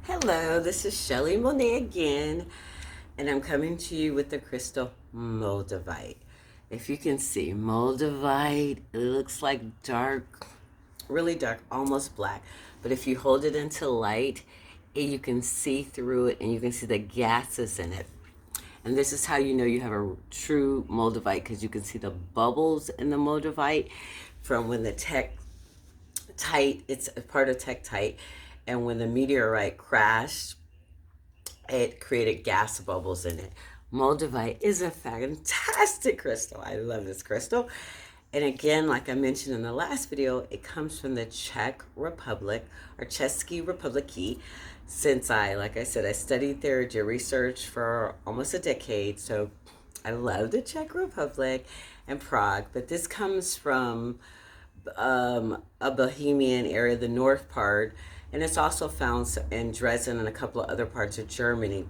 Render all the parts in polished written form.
Hello, this is ShelliMonet again, and I'm coming to you with the crystal Moldavite. If you can see, Moldavite, it looks like dark, really dark, almost black. But if you hold it into light, you can see through it and you can see the gases in it. And this is how you know you have a true Moldavite, because you can see the bubbles in the Moldavite from when the tight, it's a part of tight, and when the meteorite crashed, it created gas bubbles in it. Moldavite is a fantastic crystal. I love this crystal. And again, like I mentioned in the last video, it comes from the Czech Republic, or České republiky. Since like I said, I studied there, did research for almost a decade. So I love the Czech Republic and Prague. But this comes from a Bohemian area, the north part, and it's also found in Dresden and a couple of other parts of Germany,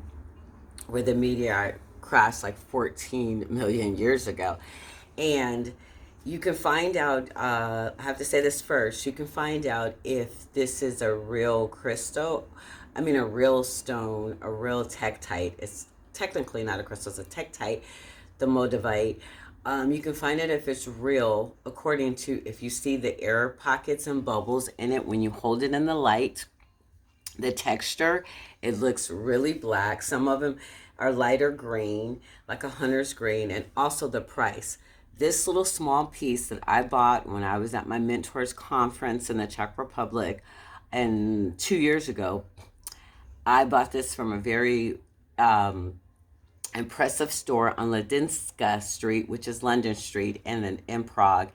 where the meteor crashed like 14 million years ago. And you can find out, I have to say this first, you can find out if this is a real crystal, I mean a real stone, a real tektite. It's technically not a crystal, it's a tektite, the Moldavite. You can find it if it's real, according to if you see the air pockets and bubbles in it when you hold it in the light. The texture, it looks really black. Some of them are lighter green, like a hunter's green, and also the price. This little small piece that I bought when I was at my mentor's conference in the Czech Republic, and 2 years ago, I bought this from a very impressive store on Ladinska Street, which is London Street, and in Prague.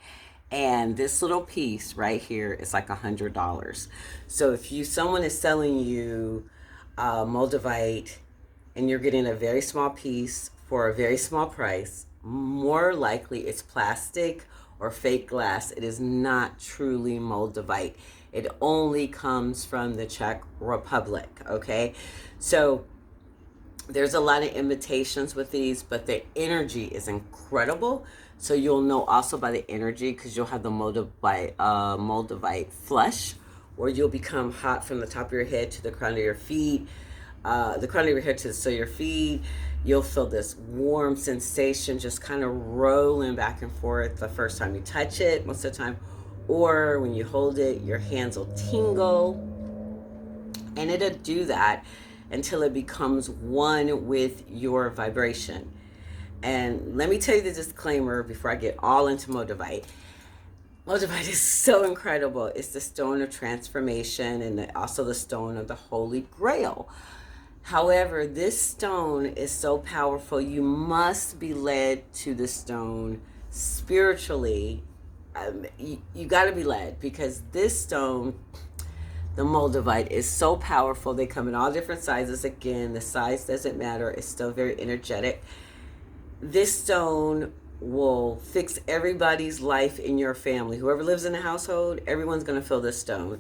And this little piece right here is like $100. So if someone is selling you Moldavite and you're getting a very small piece for a very small price, more likely it's plastic or fake glass. It is not truly Moldavite. It only comes from the Czech Republic, okay? So there's a lot of imitations with these, but the energy is incredible. So you'll know also by the energy, because you'll have the Moldavite flush, or you'll become hot from the top of your head to the crown of your feet, the crown of your head to the sole of your feet. You'll feel this warm sensation just kind of rolling back and forth the first time you touch it, most of the time, or when you hold it, your hands will tingle, and it'll do that until it becomes one with your vibration. And let me tell you the disclaimer before I get all into Moldavite. Moldavite is so incredible. It's the stone of transformation and also the stone of the Holy Grail. However, this stone is so powerful, you must be led to the stone spiritually. You got to be led, because this stone, the Moldavite, is so powerful. They come in all different sizes. Again, the size doesn't matter. It's still very energetic. This stone will fix everybody's life in your family. Whoever lives in the household, everyone's going to feel this stone.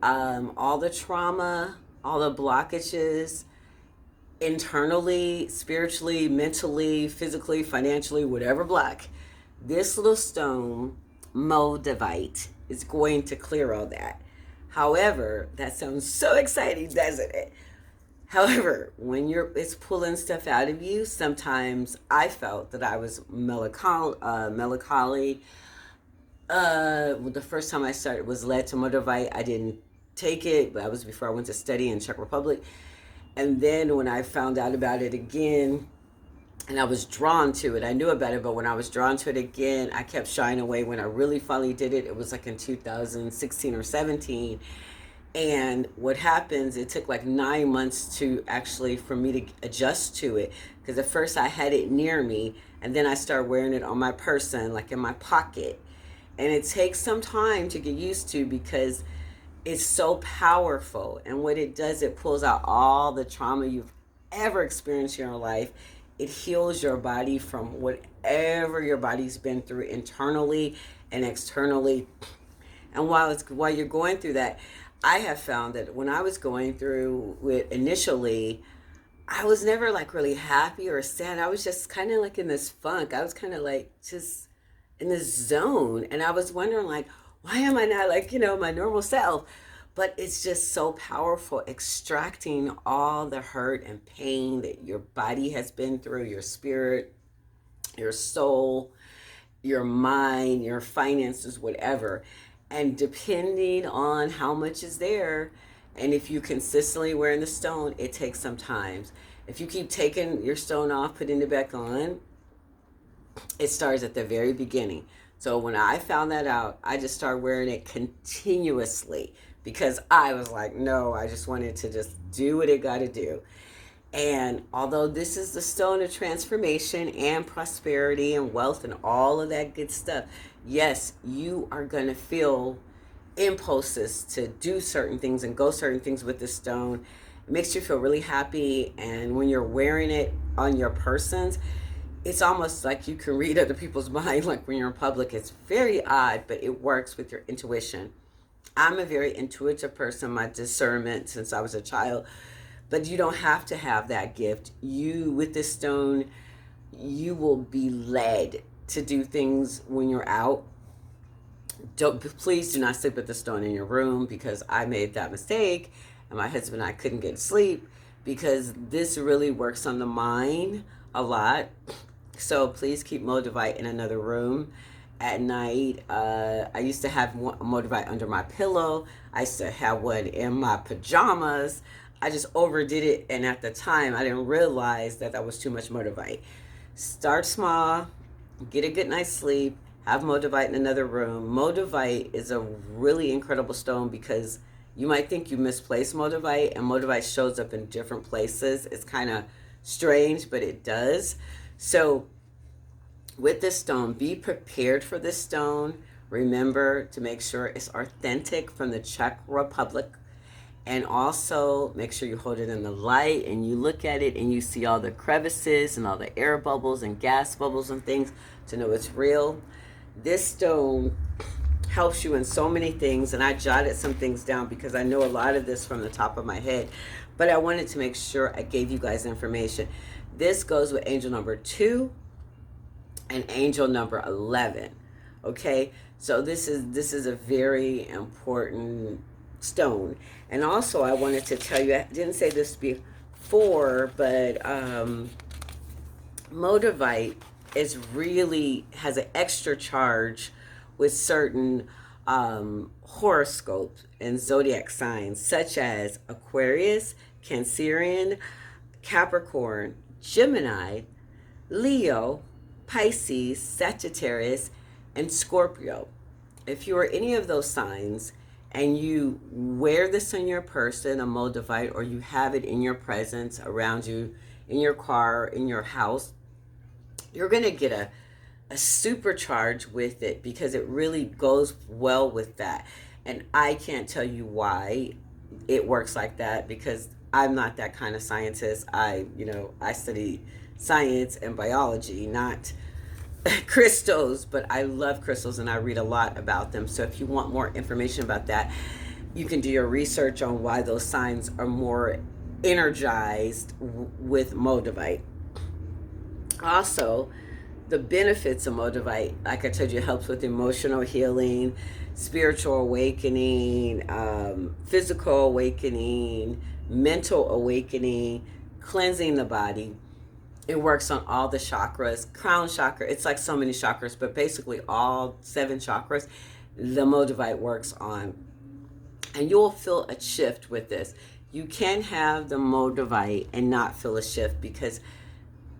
All the trauma, all the blockages, internally, spiritually, mentally, physically, financially, whatever block, this little stone, Moldavite, is going to clear all that. However, that sounds so exciting, doesn't it? However, when it's pulling stuff out of you, sometimes I felt that I was melancholy. The first time I was led to Moldavite, I didn't take it. That was before I went to study in Czech Republic. And then when I found out about it again, and I was drawn to it, I knew about it, but when I was drawn to it again, I kept shying away. When I really finally did it, it was like in 2016 or 17. And what happens, it took like 9 months for me to adjust to it. Because at first I had it near me, and then I started wearing it on my person, like in my pocket. And it takes some time to get used to, because it's so powerful. And what it does, it pulls out all the trauma you've ever experienced in your life. It heals your body from whatever your body's been through internally and externally. And while you're going through that, I have found that when I was going through it initially, I was never like really happy or sad. I was just kind of like in this funk. I was kind of like just in this zone. And I was wondering, like, why am I not like, my normal self? But it's just so powerful, extracting all the hurt and pain that your body has been through, your spirit, your soul, your mind, your finances, whatever. And depending on how much is there, and if you consistently wearing the stone, it takes some time. If you keep taking your stone off, putting it back on, it starts at the very beginning. So when I found that out, I just started wearing it continuously because I was like, no, I just wanted to just do what it got to do. And although this is the stone of transformation and prosperity and wealth and all of that good stuff, yes, you are going to feel impulses to do certain things and go certain things with this stone. It makes you feel really happy. And when you're wearing it on your persons, it's almost like you can read other people's mind, like when you're in public. It's very odd, but it works with your intuition. I'm a very intuitive person, my discernment since I was a child. But you don't have to have that gift. You, with this stone, you will be led to do things when you're out. Please do not sleep with the stone in your room, because I made that mistake, and my husband and I couldn't get sleep because this really works on the mind a lot. So please keep Moldavite in another room at night. I used to have Moldavite under my pillow. I used to have one in my pajamas. I just overdid it, and at the time, I didn't realize that that was too much Moldavite. Start small, get a good night's sleep, have Moldavite in another room. Moldavite is a really incredible stone because you might think you misplaced Moldavite, and Moldavite shows up in different places. It's kind of strange, but it does. So with this stone, be prepared for this stone. Remember to make sure it's authentic from the Czech Republic. And also make sure you hold it in the light and you look at it and you see all the crevices and all the air bubbles and gas bubbles and things to know it's real. This stone helps you in so many things, and I jotted some things down because I know a lot of this from the top of my head, but I wanted to make sure I gave you guys information. This goes with angel number 2 and angel number 11. Okay, so this is a very important stone. And also I wanted to tell you, I didn't say this before, but Moldavite has an extra charge with certain horoscopes and zodiac signs, such as Aquarius, Cancerian, Capricorn, Gemini, Leo, Pisces, Sagittarius, and Scorpio. If you are any of those signs and you wear this in your person, a Moldavite, or you have it in your presence, around you, in your car, in your house, you're going to get a supercharge with it because it really goes well with that. And I can't tell you why it works like that because I'm not that kind of scientist. I study science and biology, not crystals, but I love crystals and I read a lot about them. So if you want more information about that, you can do your research on why those signs are more energized with Moldavite. Also, the benefits of Moldavite, like I told you, it helps with emotional healing, spiritual awakening, physical awakening, mental awakening, cleansing the body. It works on all the chakras, crown chakra. It's like so many chakras, but basically all 7 chakras, the Moldavite works on. And you'll feel a shift with this. You can have the Moldavite and not feel a shift because,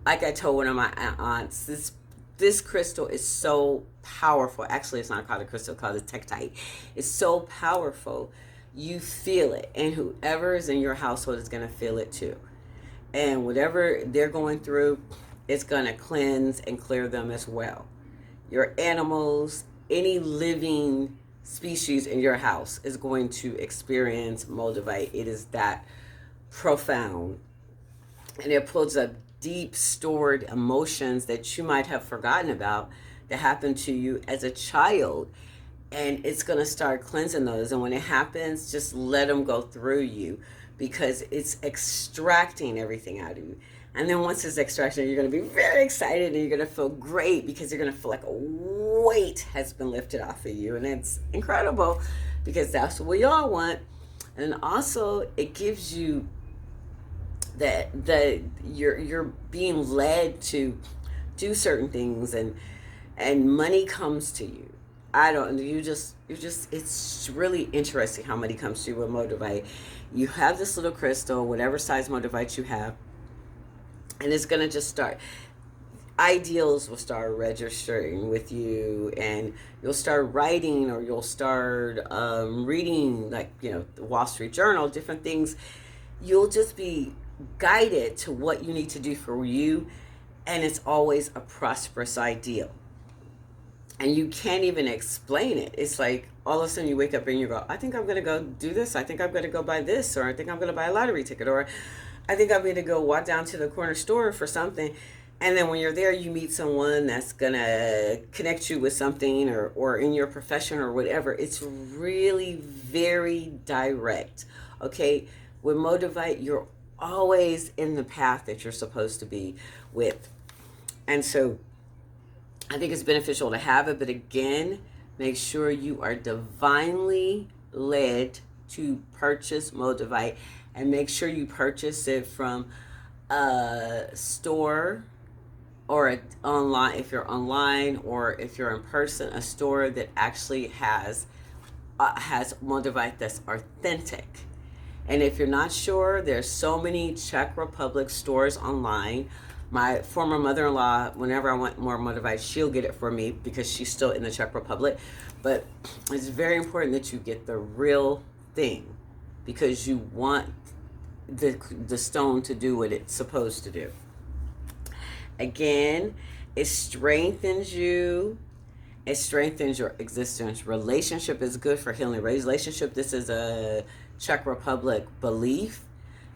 like I told one of my aunts, this crystal is so powerful. Actually, it's not called a crystal, it's called a tektite. It's so powerful. You feel it, and whoever is in your household is going to feel it too. And whatever they're going through, it's going to cleanse and clear them as well. Your animals, any living species in your house is going to experience Moldavite. It is that profound. And it pulls up deep stored emotions that you might have forgotten about that happened to you as a child. And it's going to start cleansing those. And when it happens, just let them go through you, because it's extracting everything out of you. And then once it's extraction, you're going to be very excited and you're going to feel great because you're going to feel like a weight has been lifted off of you. And it's incredible because that's what we all want. And also it gives you that you're being led to do certain things, and money comes to you. I don't, you just, it's really interesting how money comes to you with Moldavite. You have this little crystal, whatever size Moldavite you have, and it's going to just start, ideals will start registering with you, and you'll start writing, or you'll start reading, like, the Wall Street Journal, different things. You'll just be guided to what you need to do for you, and it's always a prosperous ideal. And you can't even explain it. It's like all of a sudden you wake up and you go, I think I'm going to go do this. I think I'm going to go buy this, or I think I'm going to buy a lottery ticket, or I think I'm going to go walk down to the corner store for something. And then when you're there, you meet someone that's going to connect you with something, or in your profession or whatever. It's really very direct. Okay. With Moldavite, you're always in the path that you're supposed to be with. And so I think it's beneficial to have it, but again, make sure you are divinely led to purchase Moldavite, and make sure you purchase it from a store, or online, if you're online, or if you're in person, a store that actually has Moldavite that's authentic. And if you're not sure, there's so many Czech Republic stores online. My former mother-in-law, whenever I want more Moldavite, she'll get it for me because she's still in the Czech Republic. But it's very important that you get the real thing, because you want the stone to do what it's supposed to do. Again, it strengthens you. It strengthens your existence. Relationship is good for healing. Relationship, this is a Czech Republic belief.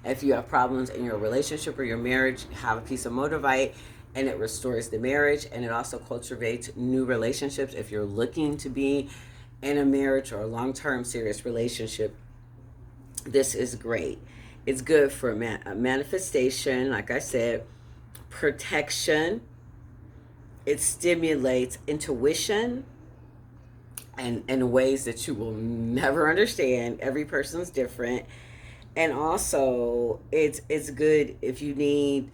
If you have problems in your relationship or your marriage, have a piece of Moldavite, and it restores the marriage, and it also cultivates new relationships. If you're looking to be in a marriage or a long-term serious relationship, this is great. It's good for manifestation, like I said, protection. It stimulates intuition, and in ways that you will never understand. Every person's different. And also, it's good if you need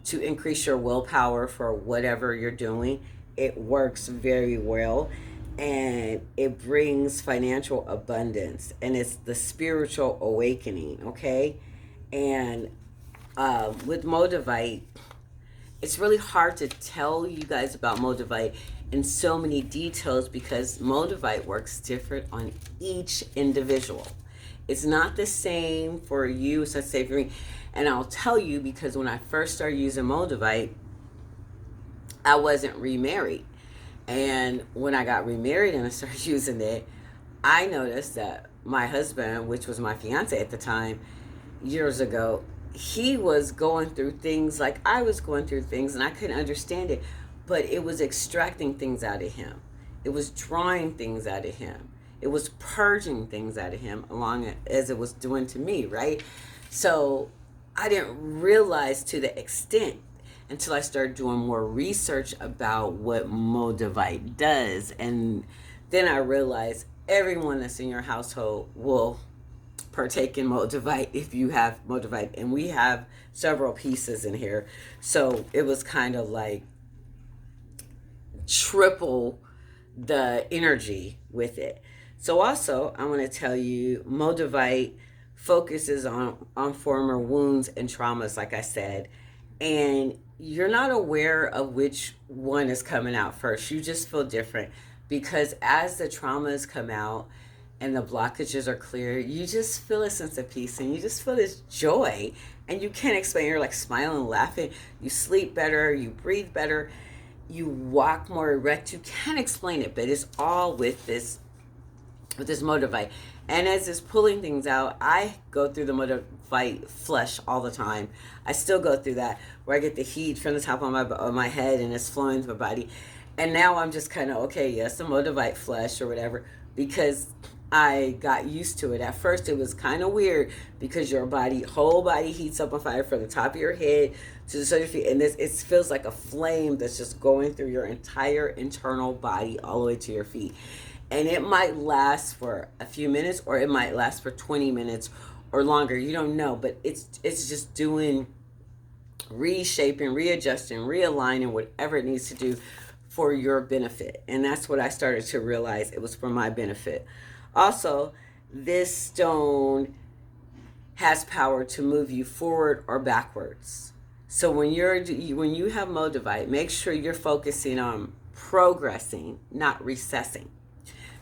to increase your willpower for whatever you're doing. It works very well, and it brings financial abundance, and it's the spiritual awakening, okay? And with Moldavite, it's really hard to tell you guys about Moldavite in so many details, because Moldavite works different on each individual. It's not the same for you, so let's say for me. And I'll tell you, because when I first started using Moldavite, I wasn't remarried. And when I got remarried and I started using it, I noticed that my husband, which was my fiance at the time, years ago, he was going through things like I was going through things, and I couldn't understand it, but it was extracting things out of him. It was drawing things out of him. It was purging things out of him, along as it was doing to me, right? So I didn't realize to the extent until I started doing more research about what Moldavite does. And then I realized everyone that's in your household will partake in Moldavite if you have Moldavite. And we have several pieces in here. So it was kind of like triple the energy with it. So also, I want to tell you, Moldavite focuses on former wounds and traumas, like I said, and you're not aware of which one is coming out first. You just feel different, because as the traumas come out and the blockages are clear, you just feel a sense of peace, and you just feel this joy, and you can't explain. You're like smiling, laughing. You sleep better. You breathe better. You walk more erect. You can't explain it, but it's all with this Moldavite. And as it's pulling things out, I go through the Moldavite flush all the time. I still go through that, where I get the heat from the top of my head, and it's flowing through my body. And now I'm just kind of, okay, yes, the Moldavite flush or whatever, because I got used to it. At first, it was kind of weird, because your whole body heats up on fire from the top of your head to the soles of your feet. And it feels like a flame that's just going through your entire internal body all the way to your feet. And it might last for a few minutes, or it might last for 20 minutes or longer. You don't know, but it's just doing, reshaping, readjusting, realigning, whatever it needs to do for your benefit. And that's what I started to realize, it was for my benefit. Also, this stone has power to move you forward or backwards. So when you have Moldavite, make sure you're focusing on progressing, not recessing,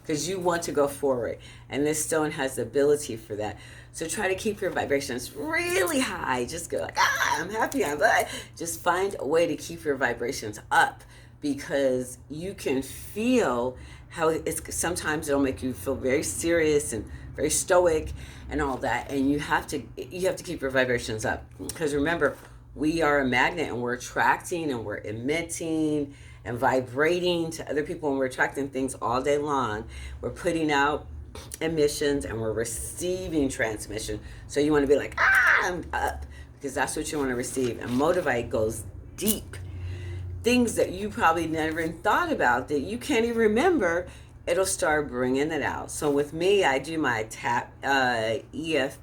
because you want to go forward, and this stone has the ability for that. So try to keep your vibrations really high. Just go like, I'm happy, I'm glad. Just find a way to keep your vibrations up, because you can feel how sometimes it'll make you feel very serious and very stoic and all that, and you have to keep your vibrations up, because remember, we are a magnet, and we're attracting and we're emitting and vibrating to other people, and we're attracting things all day long. We're putting out emissions and we're receiving transmission. So you want to be like, I'm up, because that's what you want to receive. And Moldavite goes deep. Things that you probably never even thought about, that you can't even remember, it'll start bringing it out. So with me, I do my tap, EFT.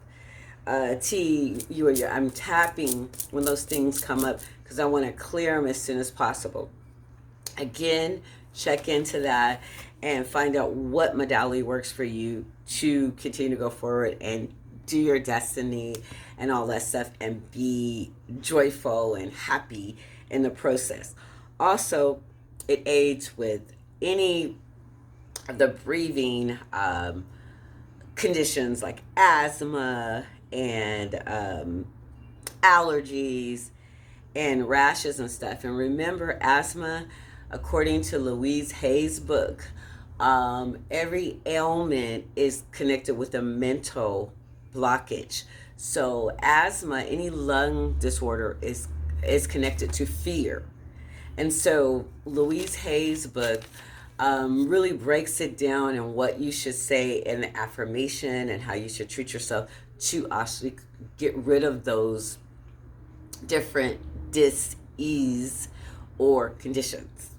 I'm tapping when those things come up, because I want to clear them as soon as possible. Again, check into that and find out what modality works for you to continue to go forward and do your destiny and all that stuff, and be joyful and happy in the process. Also, it aids with any of the breathing conditions like asthma and allergies and rashes and stuff. And remember, asthma, according to Louise Hay's book, every ailment is connected with a mental blockage. So asthma, any lung disorder, is connected to fear. And so Louise Hay's book really breaks it down, and what you should say in the affirmation, and how you should treat yourself to actually get rid of those different dis-ease or conditions.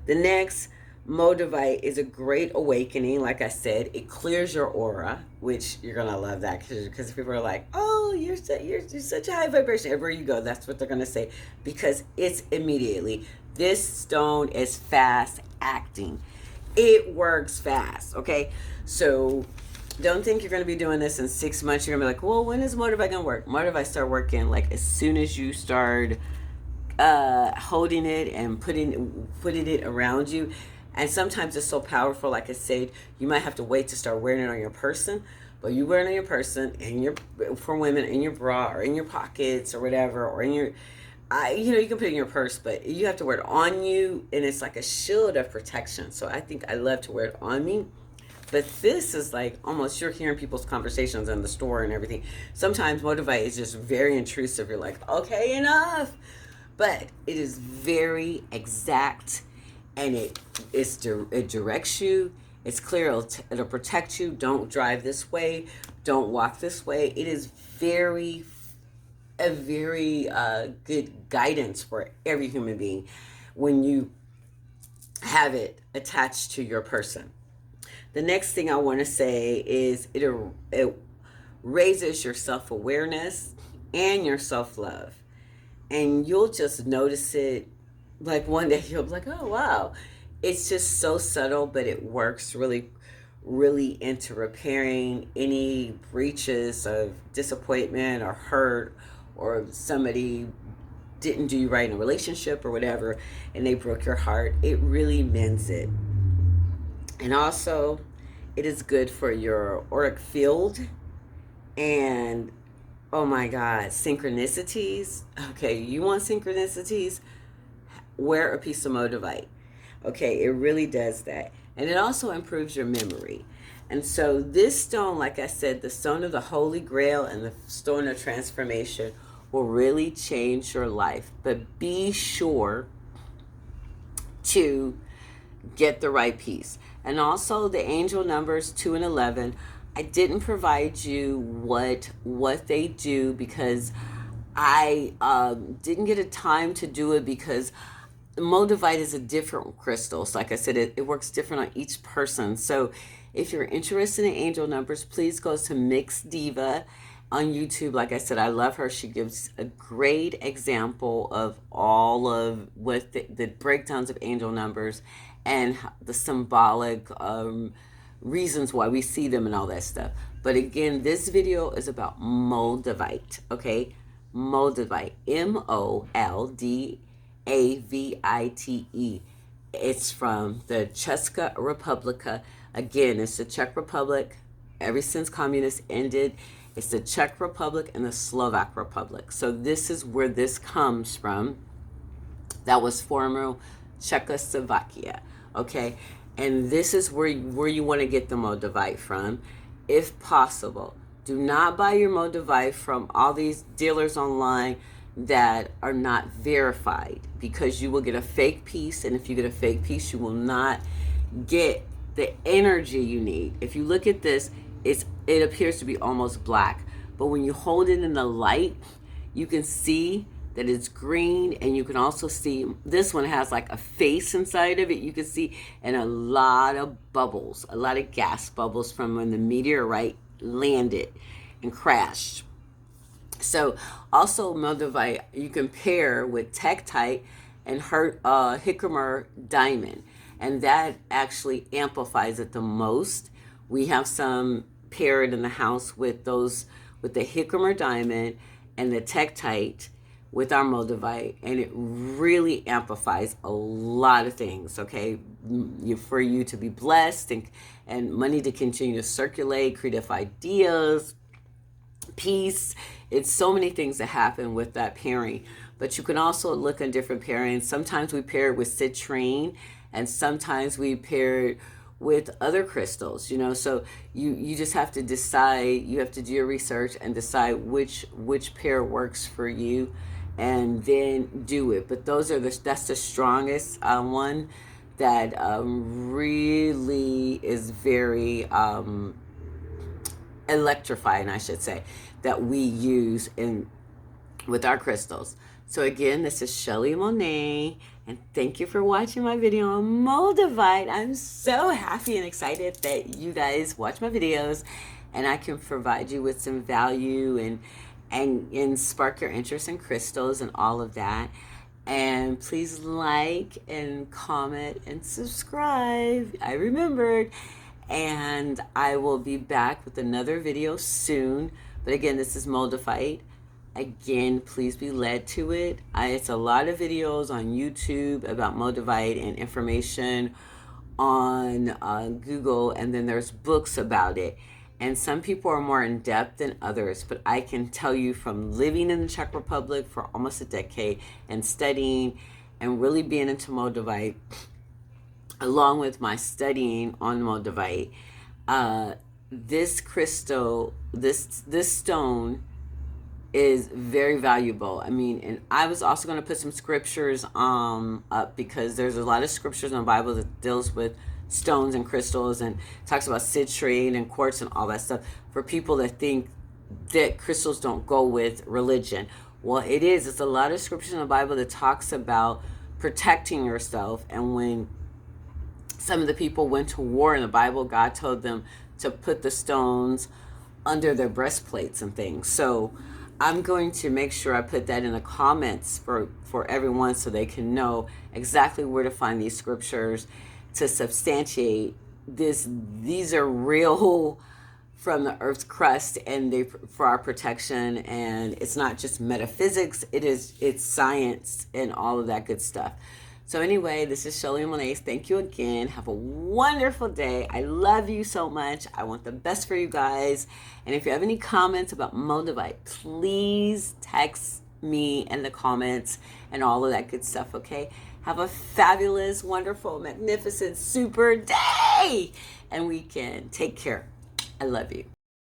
The next, Moldavite is a great awakening. Like I said, it clears your aura, which you're gonna love that, because people are like, "Oh, you're such a high vibration." Everywhere you go, that's what they're gonna say, because it's immediately. This stone is fast acting. It works fast. Okay, so don't think you're gonna be doing this in 6 months. You're gonna be like, "Well, when is Moldavite gonna work?" Moldavite start working like as soon as you start holding it and putting it around you. And sometimes it's so powerful, like I said, you might have to wait to start wearing it on your person, but you wear it on your person, and for women, in your bra or in your pockets or whatever, or in your, you can put it in your purse, but you have to wear it on you, and it's like a shield of protection. So I think I love to wear it on me. But this is like almost, you're hearing people's conversations in the store and everything. Sometimes Moldavite is just very intrusive. You're like, okay, enough. But it is very exact, and it directs you. It's clear. It'll protect you. Don't drive this way. Don't walk this way. It is a very good guidance for every human being when you have it attached to your person. The next thing I want to say is it raises your self-awareness and your self-love. And you'll just notice it, like one day you'll be like, oh, wow. It's just so subtle, but it works really, really into repairing any breaches of disappointment or hurt, or somebody didn't do you right in a relationship or whatever, and they broke your heart. It really mends it. And also, it is good for your auric field, and oh my God, synchronicities. Okay, you want synchronicities? Wear a piece of Moldavite. Okay, it really does that. And it also improves your memory. And so this stone, like I said, the stone of the Holy Grail and the stone of transformation will really change your life. But be sure to get the right piece. And also the angel numbers 2 and 11. I didn't provide you what they do, because I didn't get a time to do it, because Moldavite is a different crystal. So like I said, it works different on each person. So if you're interested in angel numbers, please go to Mix Diva on YouTube. Like I said, I love her. She gives a great example of all of what the breakdowns of angel numbers and the symbolic reasons why we see them and all that stuff. But again, this video is about Moldavite, okay? Moldavite, Moldavite. It's from the Czech Republic. Again, it's the Czech Republic. Ever since communists ended, it's the Czech Republic and the Slovak Republic. So this is where this comes from. That was former Czechoslovakia, okay? And this is where you want to get the Moldavite from, if possible. Do not buy your Moldavite from all these dealers online that are not verified, because you will get a fake piece, and if you get a fake piece, you will not get the energy you need. If you look at this, it appears to be almost black, but when you hold it in the light, you can see that it's green, and you can also see this one has like a face inside of it. You can see, and a lot of bubbles, a lot of gas bubbles from when the meteorite landed and crashed. So also Moldavite you can pair with Tektite and her Herkimer diamond, and that actually amplifies it the most. We have some paired in the house with those, with the Herkimer diamond and the Tektite with our Moldavite, and it really amplifies a lot of things, okay? For you to be blessed and money to continue to circulate, creative ideas, peace. It's so many things that happen with that pairing. But you can also look at different pairings. Sometimes we pair it with citrine, and sometimes we pair it with other crystals, you know. So you just have to decide. You have to do your research and decide which pair works for you, and then do it. But that's the strongest one that really is very electrifying, I should say, that we use with our crystals. So again, this is ShelliMonet, and thank you for watching my video on Moldavite. I'm so happy and excited that you guys watch my videos, and I can provide you with some value and spark your interest in crystals and all of that. And please like and comment and subscribe. I remembered. And I will be back with another video soon. But again, this is Moldavite. Again, please be led to it. It's a lot of videos on YouTube about Moldavite and information on Google, and then there's books about it. And some people are more in depth than others, but I can tell you from living in the Czech Republic for almost a decade and studying and really being into Moldavite, along with my studying on Moldavite, this crystal, this stone is very valuable. I mean, and I was also going to put some scriptures up, because there's a lot of scriptures in the Bible that deals with stones and crystals, and talks about citrine and quartz and all that stuff, for people that think that crystals don't go with religion. Well, it's a lot of scriptures in the Bible that talks about protecting yourself. And when some of the people went to war in the Bible, God told them to put the stones under their breastplates and things. So I'm going to make sure I put that in the comments for everyone, so they can know exactly where to find these scriptures to substantiate this. These are real from the earth's crust, and they for our protection. And it's not just metaphysics, it's science and all of that good stuff. So anyway, this is ShelliMonet. Thank you again. Have a wonderful day. I love you so much. I want the best for you guys. And if you have any comments about Moldavite, please text me in the comments and all of that good stuff, okay? Have a fabulous, wonderful, magnificent, super day and weekend. Take care. I love you.